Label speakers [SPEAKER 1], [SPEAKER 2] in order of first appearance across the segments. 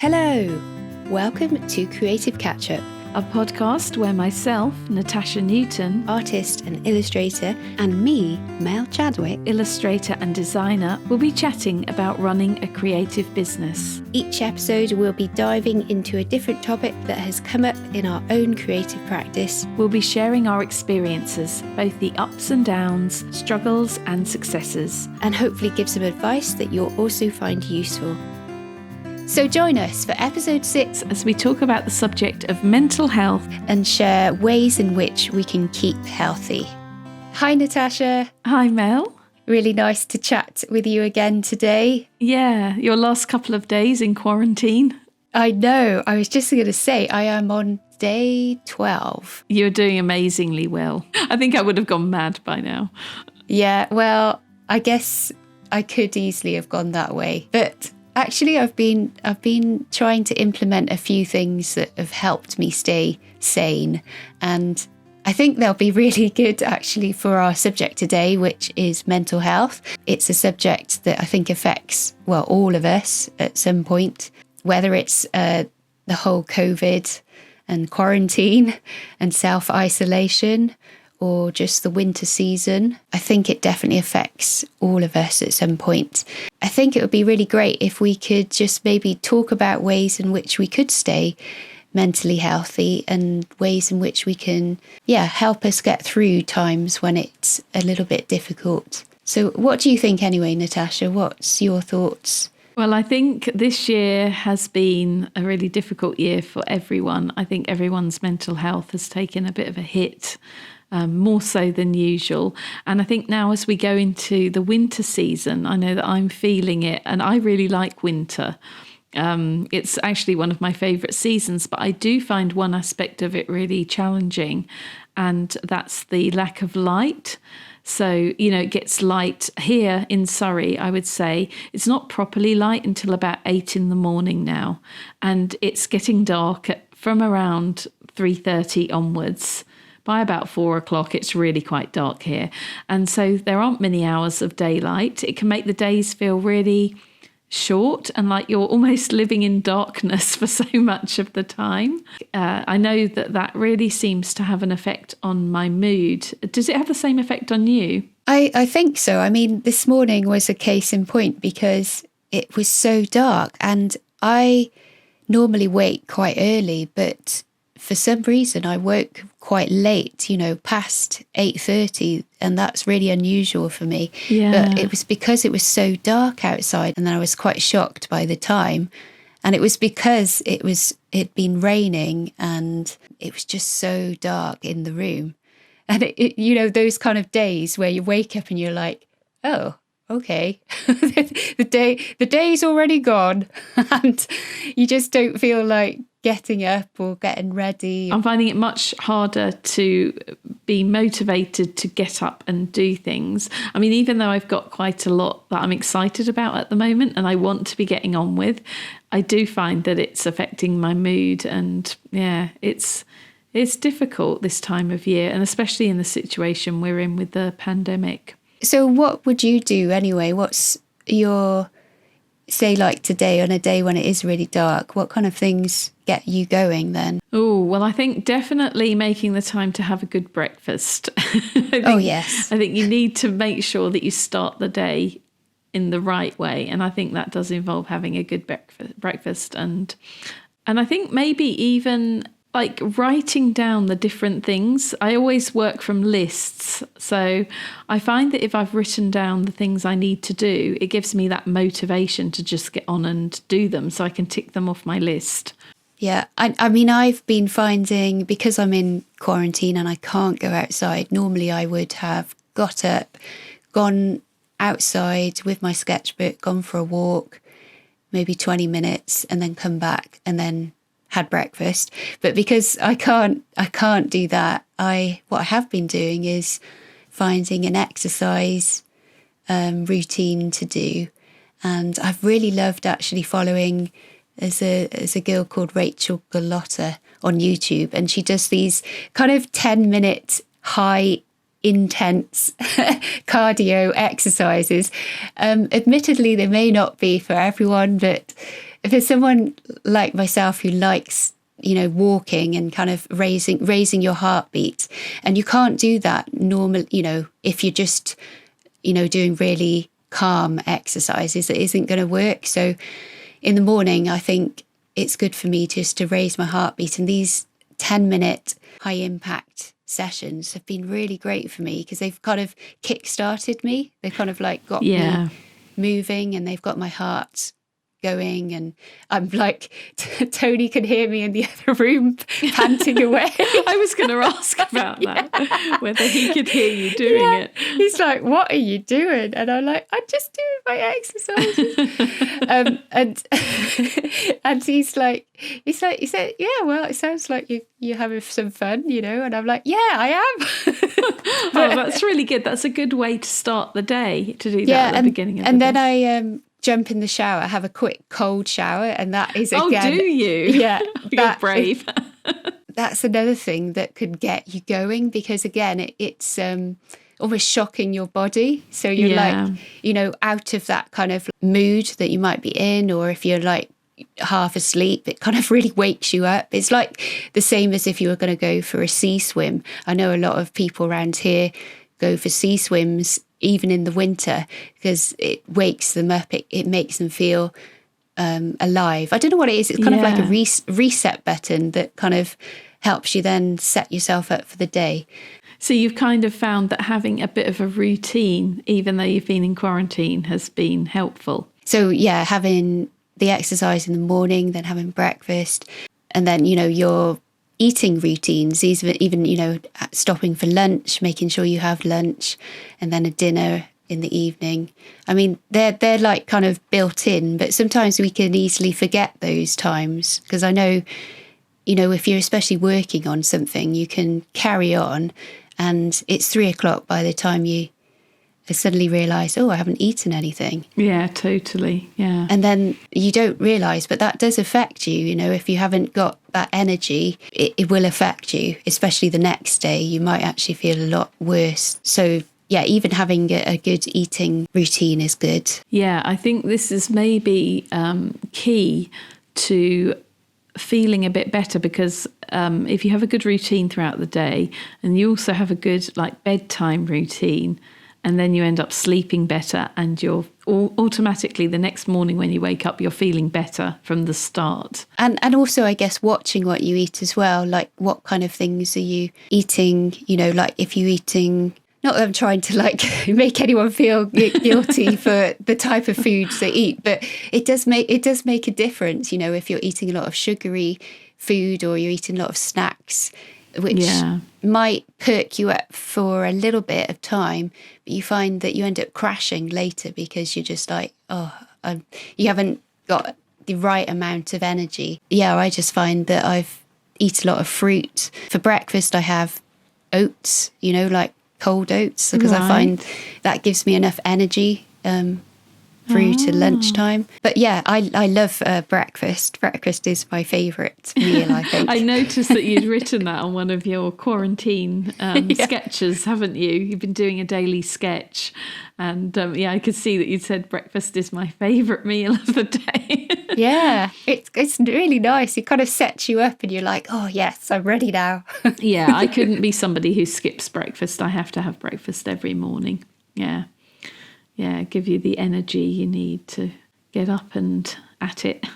[SPEAKER 1] Hello, welcome to Creative Catchup,
[SPEAKER 2] a podcast where myself, Natasha Newton,
[SPEAKER 1] artist and illustrator, and me, Mel Chadwick,
[SPEAKER 2] illustrator and designer, will be chatting about running a creative business.
[SPEAKER 1] Each episode we'll be diving into a different topic that has come up in our own creative practice.
[SPEAKER 2] We'll be sharing our experiences, both the ups and downs, struggles and successes,
[SPEAKER 1] and hopefully give some advice that you'll also find useful. So join us for episode 6
[SPEAKER 2] as we talk about the subject of mental health
[SPEAKER 1] and share ways in which we can keep healthy. Hi Natasha.
[SPEAKER 2] Hi Mel.
[SPEAKER 1] Really nice to chat with you again today.
[SPEAKER 2] Yeah, your last couple of days in quarantine.
[SPEAKER 1] I know. I was just going to say I am on day 12.
[SPEAKER 2] You're doing amazingly well. I think I would have gone mad by now.
[SPEAKER 1] Yeah, well, I guess I could easily have gone that way. But actually, I've been trying to implement a few things that have helped me stay sane, and I think they'll be really good actually for our subject today, which is mental health. It's a subject that I think affects, well, all of us at some point, whether it's the whole COVID and quarantine and self-isolation, or just the winter season. I think it definitely affects all of us at some point. I think it would be really great if we could just maybe talk about ways in which we could stay mentally healthy and ways in which we can, help us get through times when it's a little bit difficult. So what do you think anyway, Natasha? What's your thoughts?
[SPEAKER 2] Well, I think this year has been a really difficult year for everyone. I think everyone's mental health has taken a bit of a hit. More so than usual. And I think now as we go into the winter season, I know that I'm feeling it, and I really like winter. It's actually one of my favourite seasons, but I do find one aspect of it really challenging, and that's the lack of light. So, it gets light here in Surrey, I would say. It's not properly light until about 8 in the morning now, and it's getting dark from around 3:30 onwards. By about 4 o'clock, it's really quite dark here. And so there aren't many hours of daylight. It can make the days feel really short and like you're almost living in darkness for so much of the time. I know that really seems to have an effect on my mood. Does it have the same effect on you?
[SPEAKER 1] I think so. I mean, this morning was a case in point because it was so dark, and I normally wake quite early, but for some reason I woke quite late, past 8:30, and that's really unusual for me.
[SPEAKER 2] Yeah.
[SPEAKER 1] But it was because it was so dark outside, and then I was quite shocked by the time. And it was because it'd been raining and it was just so dark in the room. And those kind of days where you wake up and you're like, oh, okay, the day's already gone, and you just don't feel like getting up or getting ready.
[SPEAKER 2] I'm finding it much harder to be motivated to get up and do things. I mean, even though I've got quite a lot that I'm excited about at the moment and I want to be getting on with, I do find that it's affecting my mood, and it's difficult this time of year, and especially in the situation we're in with the pandemic.
[SPEAKER 1] So what would you do anyway? What's your, say like today, on a day when it is really dark, what kind of things get you going then?
[SPEAKER 2] Oh, well, I think definitely making the time to have a good breakfast.
[SPEAKER 1] Yes.
[SPEAKER 2] I think you need to make sure that you start the day in the right way. And I think that does involve having a good breakfast. And I think maybe even like writing down the different things. I always work from lists. So I find that if I've written down the things I need to do, it gives me that motivation to just get on and do them so I can tick them off my list.
[SPEAKER 1] Yeah, I mean, I've been finding, because I'm in quarantine and I can't go outside, normally I would have got up, gone outside with my sketchbook, gone for a walk, maybe 20 minutes, and then come back and then had breakfast. But because I can't do that, what I have been doing is finding an exercise routine to do. And I've really loved actually following as a girl called Rachel Galotta on YouTube, and she does these kind of 10-minute high intense cardio exercises. Admittedly, they may not be for everyone, but if there's someone like myself who likes, walking and kind of raising your heartbeat, and you can't do that normal, if you're just, doing really calm exercises, it isn't going to work. So in the morning, I think it's good for me just to raise my heartbeat, and these 10-minute high impact sessions have been really great for me because they've kind of kick-started me. They've kind of like got me moving, and they've got my heart going, and I'm like, Tony can hear me in the other room panting away.
[SPEAKER 2] I was going to ask about that, whether he could hear you doing it.
[SPEAKER 1] He's like, what are you doing? And I'm like, I'm just doing my exercises. And he said, yeah, well, it sounds like you're having some fun, and I'm like, yeah, I am.
[SPEAKER 2] Oh, that's really good. That's a good way to start the day, to do that at the beginning of the day.
[SPEAKER 1] And then I jump in the shower, have a quick cold shower, and that is again.
[SPEAKER 2] Oh, do you?
[SPEAKER 1] Yeah,
[SPEAKER 2] you're brave.
[SPEAKER 1] That's another thing that could get you going, because again, it's almost shocking your body. So you're like, out of that kind of mood that you might be in, or if you're like half asleep, it kind of really wakes you up. It's like the same as if you were going to go for a sea swim. I know a lot of people around here go for sea swims even in the winter because it wakes them up. It makes them feel alive. I don't know what it is. It's kind of like a reset button that kind of helps you then set yourself up for the day.
[SPEAKER 2] So you've kind of found that having a bit of a routine, even though you've been in quarantine, has been helpful.
[SPEAKER 1] So yeah, having the exercise in the morning, then having breakfast, and then, your eating routines, even stopping for lunch, making sure you have lunch, and then a dinner in the evening. I mean, they're like kind of built in, but sometimes we can easily forget those times, because I know, if you're especially working on something, you can carry on and it's 3:00 by the time you suddenly realise, I haven't eaten anything.
[SPEAKER 2] Yeah, totally. Yeah.
[SPEAKER 1] And then you don't realise, but that does affect you. If you haven't got that energy, it will affect you, especially the next day. You might actually feel a lot worse. So yeah, even having a good eating routine is good.
[SPEAKER 2] Yeah, I think this is maybe key to feeling a bit better, because if you have a good routine throughout the day, and you also have a good bedtime routine, and then you end up sleeping better, and you're automatically the next morning when you wake up, you're feeling better from the start. And
[SPEAKER 1] also, I guess, watching what you eat as well. Like, what kind of things are you eating? Like if you're eating, not that I'm trying to make anyone feel guilty for the type of foods they eat, but it does make a difference. If you're eating a lot of sugary food, or you're eating a lot of snacks, which might perk you up for a little bit of time, but you find that you end up crashing later because you're just like, you haven't got the right amount of energy. Yeah, I just find that I've eat a lot of fruit. For breakfast, I have oats, like cold oats, because I find that gives me enough energy through to lunchtime. But yeah, I love breakfast. Breakfast is my favourite meal, I think.
[SPEAKER 2] I noticed that you'd written that on one of your quarantine sketches, haven't you? You've been doing a daily sketch. And I could see that you'd said breakfast is my favourite meal of the day.
[SPEAKER 1] Yeah, it's really nice. It kind of sets you up and you're like, oh yes, I'm ready now.
[SPEAKER 2] Yeah, I couldn't be somebody who skips breakfast. I have to have breakfast every morning. Yeah. Yeah, give you the energy you need to get up and at it.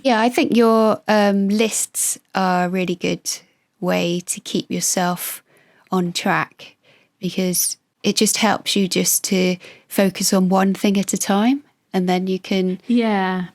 [SPEAKER 1] Yeah, I think your lists are a really good way to keep yourself on track, because it just helps you just to focus on one thing at a time, and then you can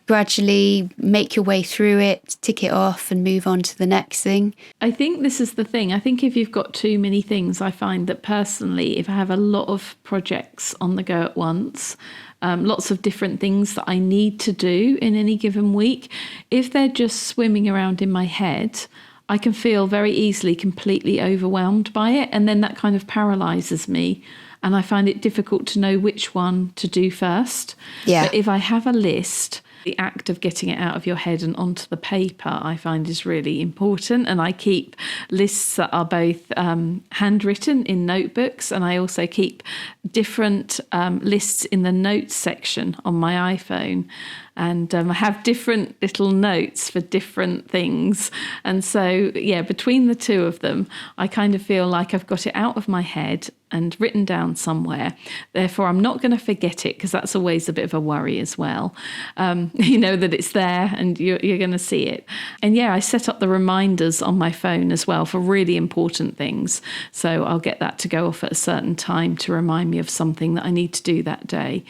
[SPEAKER 1] gradually make your way through it, tick it off and move on to the next thing.
[SPEAKER 2] I think this is the thing. I think if you've got too many things, I find that personally, if I have a lot of projects on the go at once, lots of different things that I need to do in any given week, if they're just swimming around in my head, I can feel very easily completely overwhelmed by it. And then that kind of paralyses me. And I find it difficult to know which one to do first. Yeah. But if I have a list, the act of getting it out of your head and onto the paper, I find is really important. And I keep lists that are both handwritten in notebooks, and I also keep different lists in the notes section on my iPhone. And I have different little notes for different things. And so, yeah, between the two of them, I kind of feel like I've got it out of my head and written down somewhere. Therefore, I'm not going to forget it, because that's always a bit of a worry as well. You know that it's there and you're going to see it. And yeah, I set up the reminders on my phone as well for really important things. So I'll get that to go off at a certain time to remind me of something that I need to do that day.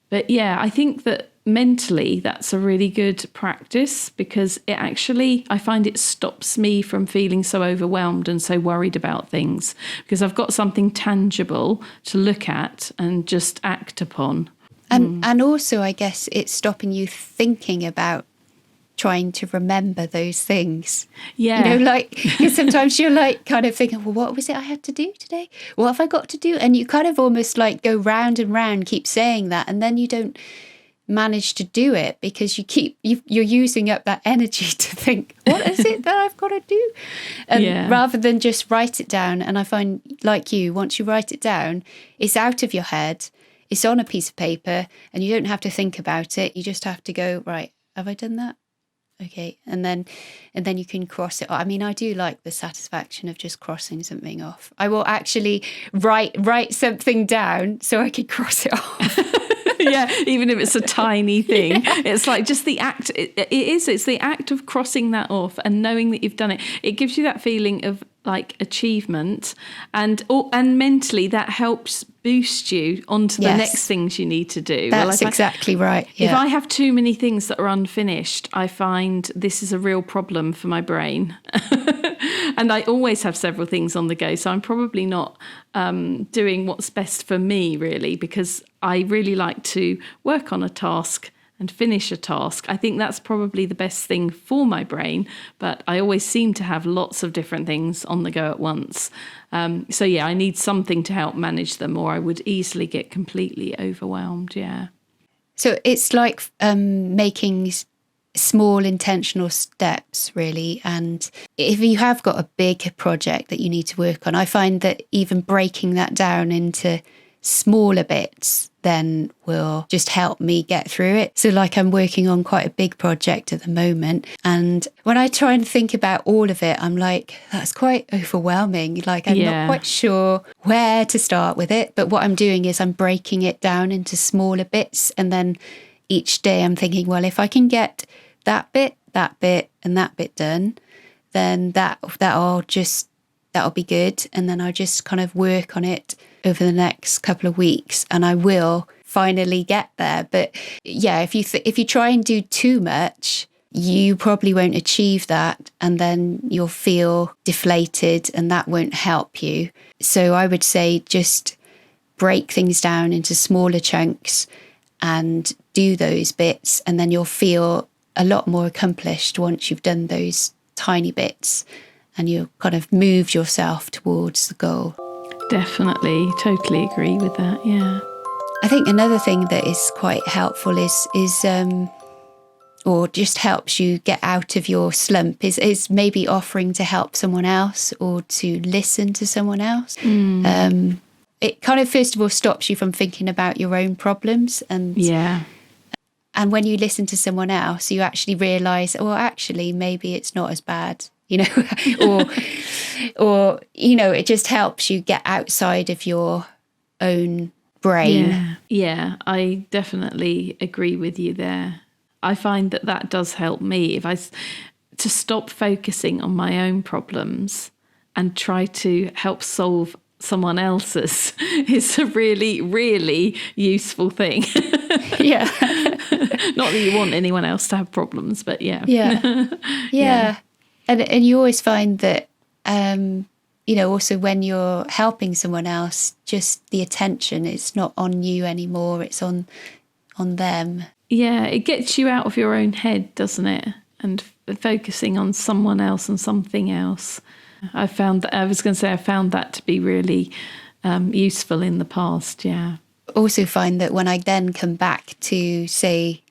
[SPEAKER 2] But yeah, I think that mentally that's a really good practice, because it actually, I find it stops me from feeling so overwhelmed and so worried about things, because I've got something tangible to look at and just act upon.
[SPEAKER 1] And also, I guess it's stopping you thinking about trying to remember those things.
[SPEAKER 2] Yeah.
[SPEAKER 1] You know, like, because sometimes you're like kind of thinking, well, what was it I had to do today? What have I got to do? And you kind of almost like go round and round, keep saying that, and then you don't manage to do it, because you're using up that energy to think, what is it that I've got to do? Rather than just write it down. And I find, like you, once you write it down, it's out of your head, it's on a piece of paper, and you don't have to think about it. You just have to go, right, have I done that? Okay. And then you can cross it off. I mean, I do like the satisfaction of just crossing something off. I will actually write something down so I can cross it off.
[SPEAKER 2] Yeah, even if it's a tiny thing. Yeah. It's like just the act. It's the act of crossing that off and knowing that you've done it. It gives you that feeling of like achievement, and mentally that helps boost you onto the next things you need to do.
[SPEAKER 1] That's exactly right. Yeah.
[SPEAKER 2] If I have too many things that are unfinished, I find this is a real problem for my brain. And I always have several things on the go, so I'm probably not doing what's best for me, really, because I really like to work on a task and finish a task. I think that's probably the best thing for my brain, but I always seem to have lots of different things on the go at once. So yeah, I need something to help manage them, or I would easily get completely overwhelmed. Yeah.
[SPEAKER 1] So it's like making small intentional steps, really. And if you have got a big project that you need to work on, I find that even breaking that down into smaller bits then will just help me get through it. So like I'm working on quite a big project at the moment, and when I try and think about all of it, I'm like, that's quite overwhelming. Like I'm not quite sure where to start with it. But what I'm doing is I'm breaking it down into smaller bits, and then each day I'm thinking, well, if I can get that bit, and that bit done, then that'll be good. And then I'll just kind of work on it over the next couple of weeks, and I will finally get there. But yeah, if you try and do too much, you probably won't achieve that, and then you'll feel deflated, and that won't help you. So I would say just break things down into smaller chunks and do those bits, and then you'll feel a lot more accomplished once you've done those tiny bits and you kind of moved yourself towards the goal.
[SPEAKER 2] Definitely, totally agree with that, yeah.
[SPEAKER 1] I think another thing that is quite helpful is or just helps you get out of your slump is maybe offering to help someone else or to listen to someone else. It kind of, first of all, stops you from thinking about your own problems. And when you listen to someone else, you actually realise, oh, actually, maybe it's not as bad, you know, or, you know, it just helps you get outside of your own brain.
[SPEAKER 2] Yeah, I definitely agree with you there. I find that does help me to stop focusing on my own problems and try to help solve someone else's is a really, really useful thing.
[SPEAKER 1] Yeah.
[SPEAKER 2] Not that you want anyone else to have problems, but yeah.
[SPEAKER 1] Yeah. And you always find that, you know, also when you're helping someone else, just the attention is not on you anymore, it's on them. Yeah, it gets you out of your own head, doesn't it? And focusing on someone else and something else. I found that to be really useful in the past, yeah. Also find that when I then come back to, say,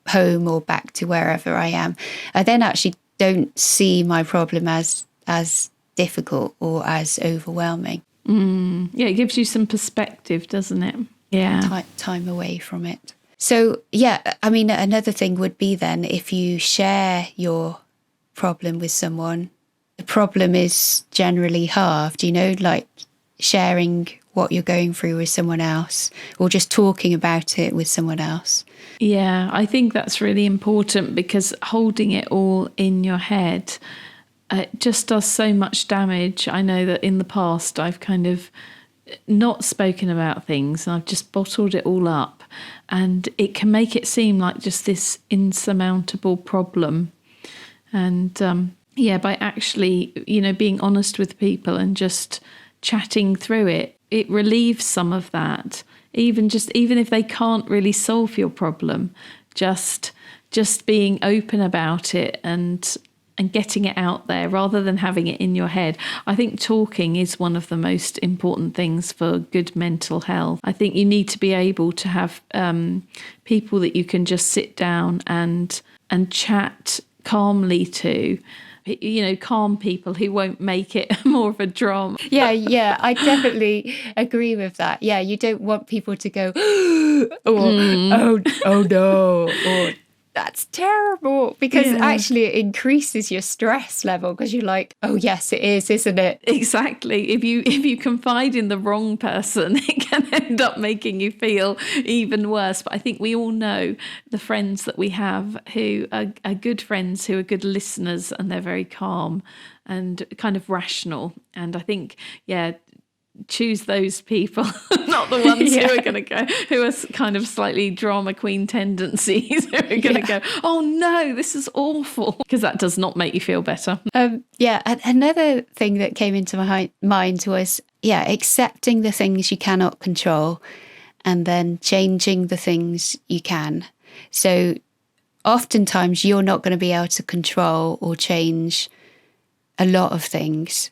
[SPEAKER 1] home or back to wherever I am, I then actually don't see my problem as difficult or as overwhelming. Yeah, it gives you some perspective, doesn't it? Yeah. Time away from it. So, yeah, I mean, another thing would be then if you share your problem with someone, the problem is generally halved, like sharing what you're going through with someone else or just talking about it with someone else.
[SPEAKER 2] Yeah, I think that's really important because holding it all in your head just does so much damage. I know that in the past I've kind of not spoken about things and I've just bottled it all up, and it can make it seem like just this insurmountable problem. And by actually, being honest with people and just chatting through it, it relieves some of that. Even if they can't really solve your problem, just being open about it and getting it out there rather than having it in your head. I think talking is one of the most important things for good mental health. I think you need to be able to have people that you can just sit down and chat calmly to. Calm people who won't make it more of a drama.
[SPEAKER 1] Yeah, I definitely agree with that. Yeah, you don't want people to go, or, oh no, or that's terrible, because actually it increases your stress level because you're like, oh yes, it is, isn't it?
[SPEAKER 2] Exactly. If you confide in the wrong person, it can end up making you feel even worse. But I think we all know the friends that we have who are good friends, who are good listeners, and they're very calm and kind of rational. And I think, choose those people, not the ones who are going to go, who are kind of slightly drama queen tendencies, who are going to go, oh no, this is awful, because that does not make you feel better.
[SPEAKER 1] Another thing that came into my mind was, accepting the things you cannot control and then changing the things you can. So oftentimes you're not going to be able to control or change a lot of things.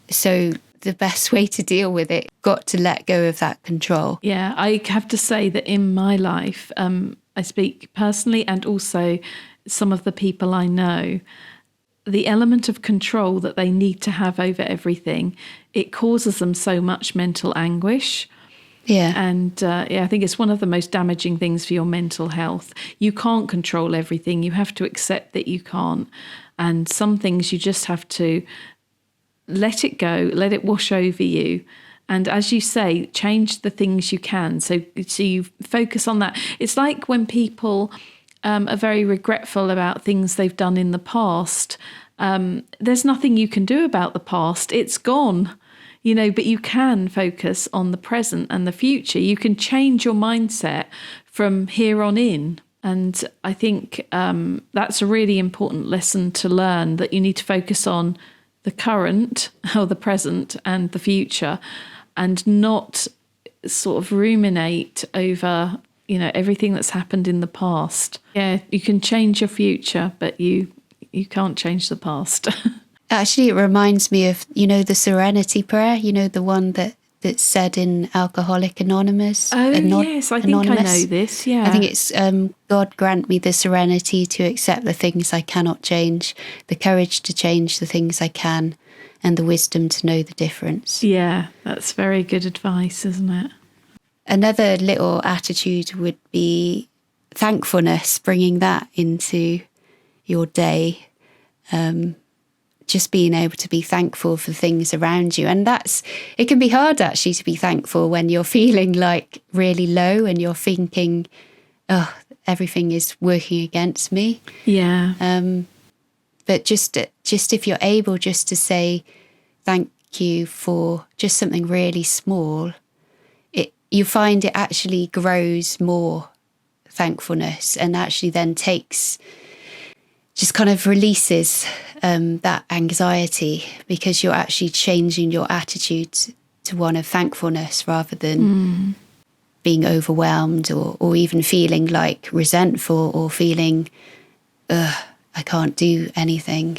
[SPEAKER 1] So the best way to deal with it, got to let go of that control.
[SPEAKER 2] Yeah, I have to say that in my life, I speak personally and also some of the people I know, the element of control that they need to have over everything, it causes them so much mental anguish.
[SPEAKER 1] Yeah.
[SPEAKER 2] And I think it's one of the most damaging things for your mental health. You can't control everything. You have to accept that you can't. And some things you just have to let it go, let it wash over you. And as you say, change the things you can. So you focus on that. It's like when people are very regretful about things they've done in the past. There's nothing you can do about the past. It's gone, but you can focus on the present and the future. You can change your mindset from here on in. And I think that's a really important lesson to learn, that you need to focus on the current or the present and the future, and not sort of ruminate over, everything that's happened in the past. Yeah, you can change your future, but you can't change the past.
[SPEAKER 1] Actually, it reminds me of, the Serenity Prayer, the one that's said in Alcoholic Anonymous.
[SPEAKER 2] Oh, yes, I think I know this, yeah.
[SPEAKER 1] I think it's, God grant me the serenity to accept the things I cannot change, the courage to change the things I can, and the wisdom to know the difference.
[SPEAKER 2] Yeah, that's very good advice, isn't it?
[SPEAKER 1] Another little attitude would be thankfulness, bringing that into your day. Just being able to be thankful for things around you. And it can be hard actually to be thankful when you're feeling like really low and you're thinking, oh, everything is working against me.
[SPEAKER 2] Yeah.
[SPEAKER 1] But just if you're able just to say thank you for just something really small, you find it actually grows more thankfulness, and actually then just kind of releases that anxiety, because you're actually changing your attitude to one of thankfulness rather than being overwhelmed or even feeling like resentful or feeling, I can't do anything.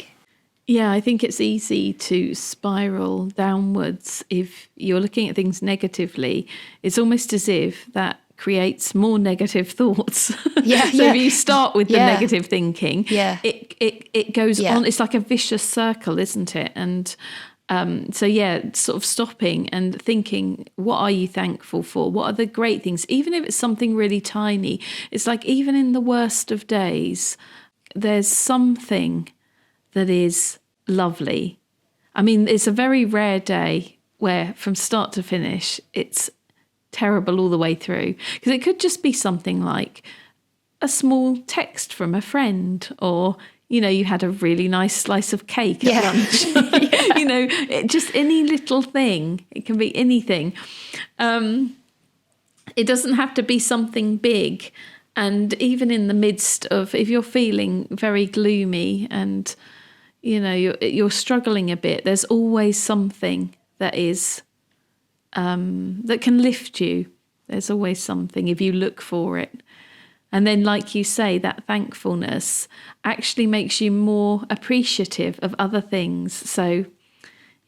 [SPEAKER 2] Yeah, I think it's easy to spiral downwards if you're looking at things negatively. It's almost as if that creates more negative thoughts. So if you start with the negative thinking, it goes on. It's like a vicious circle, isn't it? And So yeah, sort of stopping and thinking, what are you thankful for? What are the great things? Even if it's something really tiny, it's like even in the worst of days, there's something that is lovely. I mean, it's a very rare day where from start to finish, it's terrible all the way through. Because it could just be something like a small text from a friend, or, you know, you had a really nice slice of cake at lunch. You know, just any little thing. It can be anything. It doesn't have to be something big. And even in the midst of, if you're feeling very gloomy and, you know, you're struggling a bit, there's always something that is, that can lift you. There's always something if you look for it. And then, like you say, that thankfulness actually makes you more appreciative of other things. So,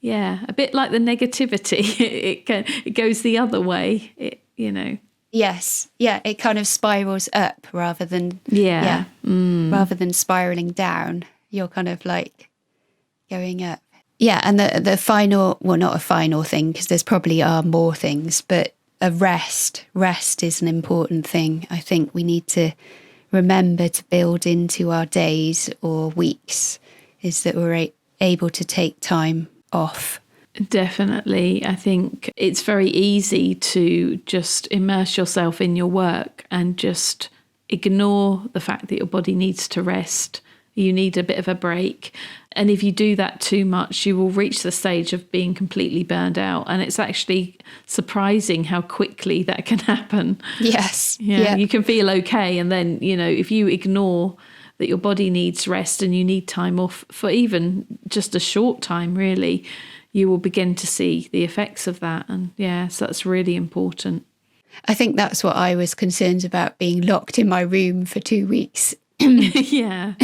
[SPEAKER 2] yeah, a bit like the negativity, it goes the other way, you know.
[SPEAKER 1] Yes. Yeah. It kind of spirals up rather than, rather than spiraling down. You're kind of like going up. Yeah. And the final, well, not a final thing, because there's probably are more things, but a rest is an important thing. I think we need to remember to build into our days or weeks is that we're able to take time off.
[SPEAKER 2] Definitely. I think it's very easy to just immerse yourself in your work and just ignore the fact that your body needs to rest. You need a bit of a break. And if you do that too much, you will reach the stage of being completely burned out. And it's actually surprising how quickly that can happen.
[SPEAKER 1] Yes.
[SPEAKER 2] Yeah. You can feel okay. And then, you know, if you ignore that your body needs rest and you need time off for even just a short time, really, you will begin to see the effects of that. And yeah, so that's really important.
[SPEAKER 1] I think that's what I was concerned about, being locked in my room for 2 weeks.
[SPEAKER 2] Yeah.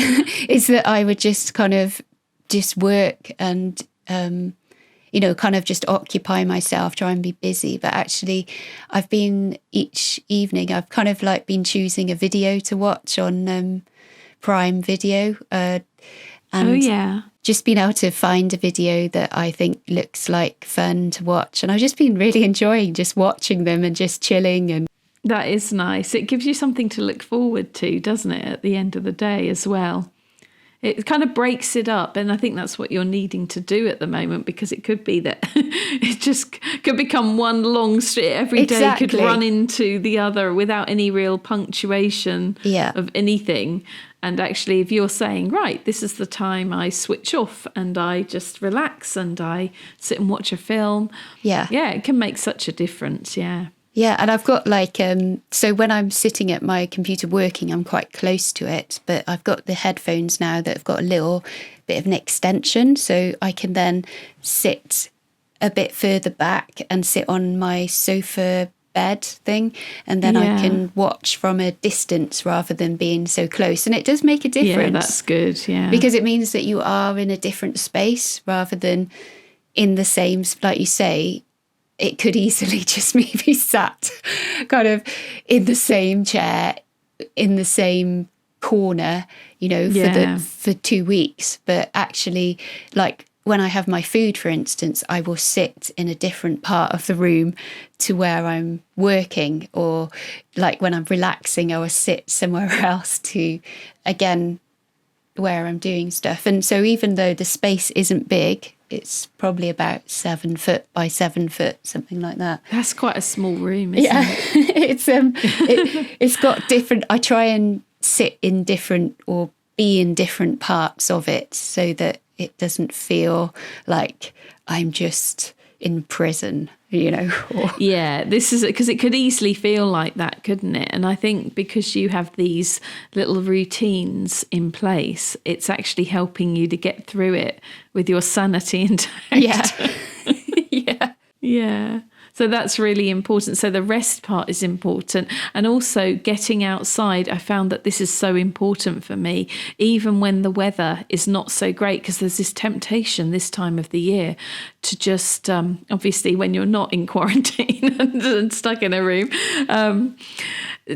[SPEAKER 1] Is that I would just kind of just work and, you know, kind of just occupy myself, try and be busy. But actually, I've been each evening, I've kind of like been choosing a video to watch on Prime Video. And just been able to find a video that I think looks like fun to watch. And I've just been really enjoying just watching them and just chilling. And
[SPEAKER 2] that is nice. It gives you something to look forward to, doesn't it, at the end of the day as well? It kind of breaks it up. And I think that's what you're needing to do at the moment, because it could be that it just could become one long street. Every day could run into the other without any real punctuation of anything. And actually, if you're saying, right, this is the time I switch off and I just relax and I sit and watch a film. Yeah, it can make such a difference. Yeah.
[SPEAKER 1] Yeah, and I've got like, so when I'm sitting at my computer working, I'm quite close to it, but I've got the headphones now that have got a little bit of an extension, so I can then sit a bit further back and sit on my sofa bed thing, and then I can watch from a distance rather than being so close. And it does make a difference.
[SPEAKER 2] Yeah, that's good,
[SPEAKER 1] because it means that you are in a different space rather than in the same, like you say. It could easily just be sat kind of in the same chair, in the same corner, you know, for 2 weeks. But actually, like when I have my food, for instance, I will sit in a different part of the room to where I'm working, or like when I'm relaxing, I will sit somewhere else to, again, where I'm doing stuff. And so even though the space isn't big, it's probably about 7 foot by 7 foot, something like that.
[SPEAKER 2] That's quite a small room, isn't
[SPEAKER 1] it? It's got different. I try and sit in different or be in different parts of it so that it doesn't feel like I'm just in prison, you know.
[SPEAKER 2] Yeah, this is because it could easily feel like that, couldn't it? And I think because you have these little routines in place, it's actually helping you to get through it with your sanity intact. Yeah. So that's really important. So the rest part is important. And also getting outside, I found that this is so important for me, even when the weather is not so great, because there's this temptation this time of the year to just, obviously when you're not in quarantine and stuck in a room,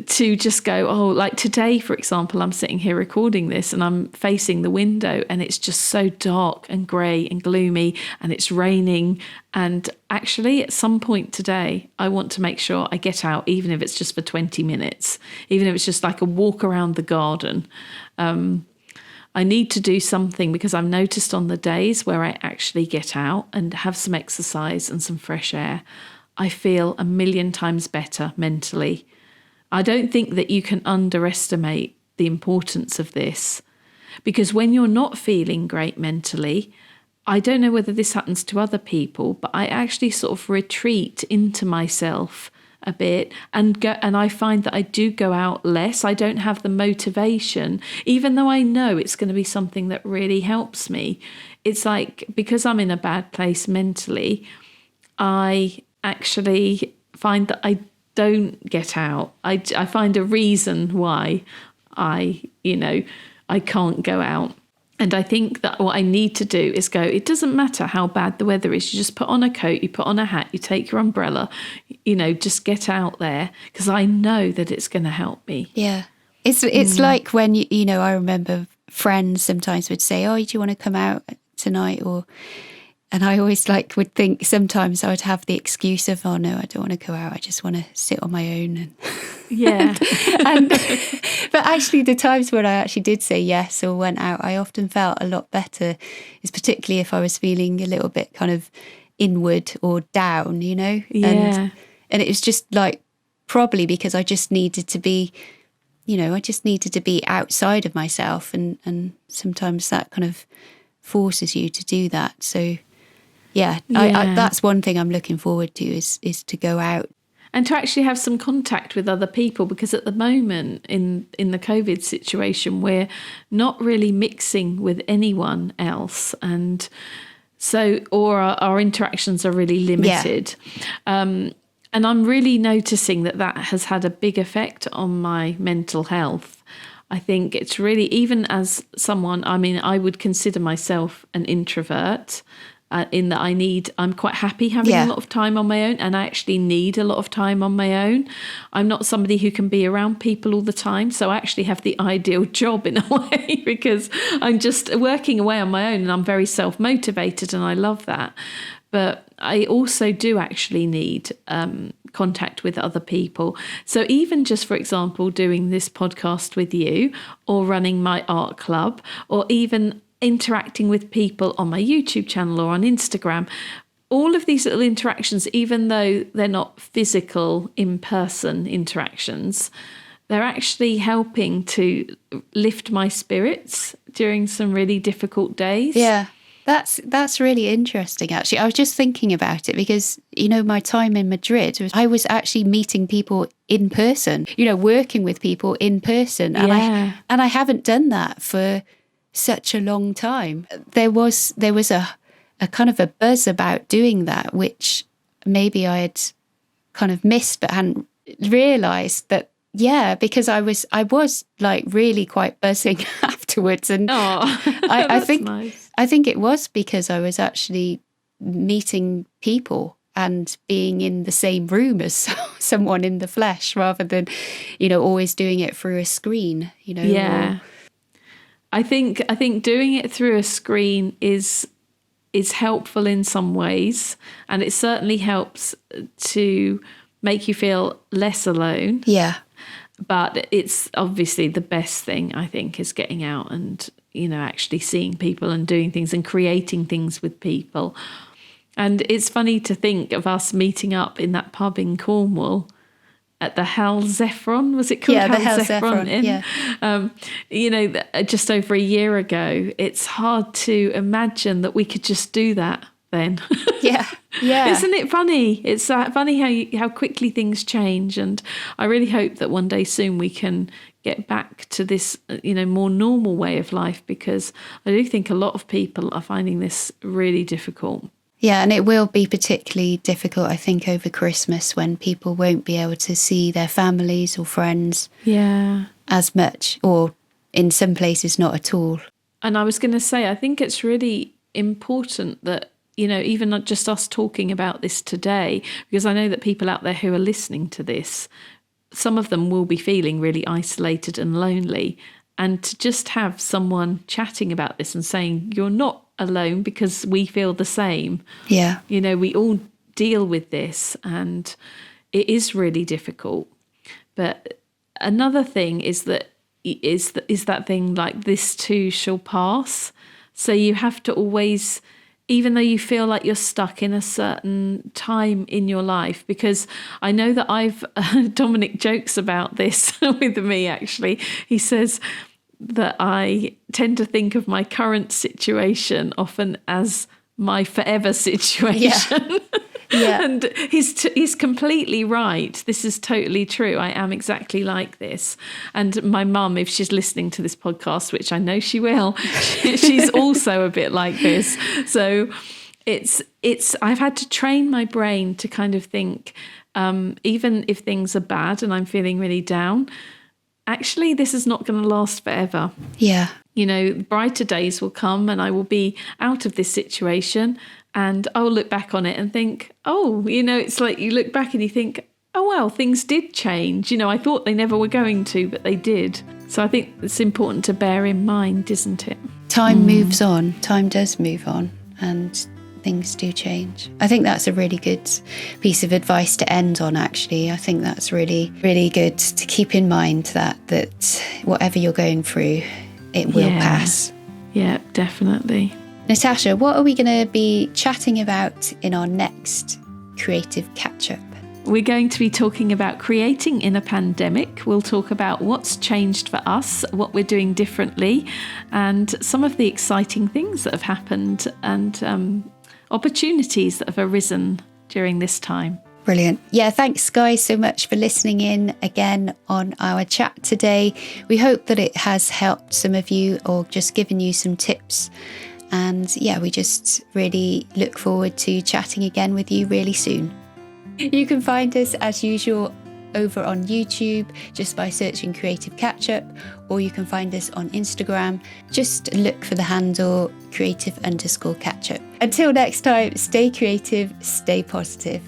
[SPEAKER 2] to just go, oh, like today, for example, I'm sitting here recording this and I'm facing the window and it's just so dark and grey and gloomy and it's raining. And actually, at some point today, I want to make sure I get out, even if it's just for 20 minutes, even if it's just like a walk around the garden. I need to do something because I've noticed on the days where I actually get out and have some exercise and some fresh air, I feel a million times better mentally. I don't think that you can underestimate the importance of this, because when you're not feeling great mentally, I don't know whether this happens to other people, but I actually sort of retreat into myself a bit and I find that I do go out less. I don't have the motivation, even though I know it's going to be something that really helps me. It's like, because I'm in a bad place mentally, I actually find that I don't get out. I find a reason why I can't go out. And I think that what I need to do is go, it doesn't matter how bad the weather is. You just put on a coat, you put on a hat, you take your umbrella, just get out there, because I know that it's going to help me.
[SPEAKER 1] Yeah. It's like when, I remember friends sometimes would say, oh, do you want to come out tonight? And I always would think sometimes I would have the excuse of, oh no, I don't want to go out. I just want to sit on my own.
[SPEAKER 2] Yeah.
[SPEAKER 1] But actually the times when I actually did say yes or went out, I often felt a lot better, is particularly if I was feeling a little bit kind of inward or down,
[SPEAKER 2] Yeah.
[SPEAKER 1] And it was just probably because I just needed to be, outside of myself. And sometimes that kind of forces you to do that. So yeah. I that's one thing I'm looking forward to is to go out.
[SPEAKER 2] And to actually have some contact with other people, because at the moment in the COVID situation, we're not really mixing with anyone else. And so, or our interactions are really limited. Yeah. And I'm really noticing that has had a big effect on my mental health. I think it's really, even as someone, I would consider myself an introvert. In that I'm quite happy having a lot of time on my own, and I actually need a lot of time on my own. I'm not somebody who can be around people all the time, so I actually have the ideal job in a way, because I'm just working away on my own and I'm very self-motivated and I love that. But I also do actually need contact with other people. So even just, for example, doing this podcast with you, or running my art club, or even interacting with people on my YouTube channel or on Instagram, all of these little interactions, even though they're not physical in-person interactions, they're actually helping to lift my spirits during some really difficult days.
[SPEAKER 1] Yeah, that's really interesting, actually. I was just thinking about it because, my time in Madrid, I was actually meeting people in person, working with people in person. And I haven't done that for such a long time. There was a kind of a buzz about doing that, which maybe I had kind of missed but hadn't realised that. Yeah, because I was really quite buzzing afterwards, and I think nice. I think it was because I was actually meeting people and being in the same room as someone in the flesh, rather than always doing it through a screen.
[SPEAKER 2] Yeah. I think doing it through a screen is helpful in some ways, and it certainly helps to make you feel less alone.
[SPEAKER 1] Yeah.
[SPEAKER 2] But it's obviously the best thing, I think, is getting out and, actually seeing people and doing things and creating things with people. And it's funny to think of us meeting up in that pub in Cornwall at the Hal Zephron, was it called?
[SPEAKER 1] Yeah, the Hal Zephron,
[SPEAKER 2] just over a year ago. It's hard to imagine that we could just do that then.
[SPEAKER 1] Yeah.
[SPEAKER 2] Isn't it funny? It's funny how quickly things change, and I really hope that one day soon we can get back to this, more normal way of life, because I do think a lot of people are finding this really difficult.
[SPEAKER 1] Yeah, and it will be particularly difficult, I think, over Christmas, when people won't be able to see their families or friends as much, or in some places not at all.
[SPEAKER 2] And I was going to say, I think it's really important that, even not just us talking about this today, because I know that people out there who are listening to this some of them will be feeling really isolated and lonely. And to just have someone chatting about this and saying, you're not alone because we feel the same.
[SPEAKER 1] Yeah.
[SPEAKER 2] You know, we all deal with this and it is really difficult. But another thing is that thing like this too shall pass. So you have to always, even though you feel like you're stuck in a certain time in your life, because I know that Dominic jokes about this with me actually. He says that I tend to think of my current situation often as my forever situation.
[SPEAKER 1] Yeah. Yeah.
[SPEAKER 2] And he's completely right. This is totally true. I am exactly like this. And my mum, if she's listening to this podcast, which I know she will, she's also a bit like this. So I've had to train my brain to kind of think, even if things are bad and I'm feeling really down, actually, this is not going to last forever.
[SPEAKER 1] Yeah.
[SPEAKER 2] You know, brighter days will come and I will be out of this situation and I will look back on it and think, oh, you know, it's like you look back and you think, oh, well, things did change. You know, I thought they never were going to, but they did. So I think it's important to bear in mind, isn't it?
[SPEAKER 1] Time moves on. Time does move on and things do change. I think that's a really good piece of advice to end on, actually. I think that's really, really good to keep in mind that whatever you're going through, it will pass.
[SPEAKER 2] Yeah, definitely.
[SPEAKER 1] Natasha, what are we going to be chatting about in our next creative catch-up?
[SPEAKER 2] We're going to be talking about creating in a pandemic. We'll talk about what's changed for us, what we're doing differently, and some of the exciting things that have happened and opportunities that have arisen during this time.
[SPEAKER 1] Brilliant. Yeah, thanks guys so much for listening in again on our chat today. We hope that it has helped some of you or just given you some tips. And yeah, we just really look forward to chatting again with you really soon. You can find us as usual over on YouTube just by searching Creative Catchup, or you can find us on Instagram. Just look for the handle creative_catchup. Until next time, stay creative, stay positive.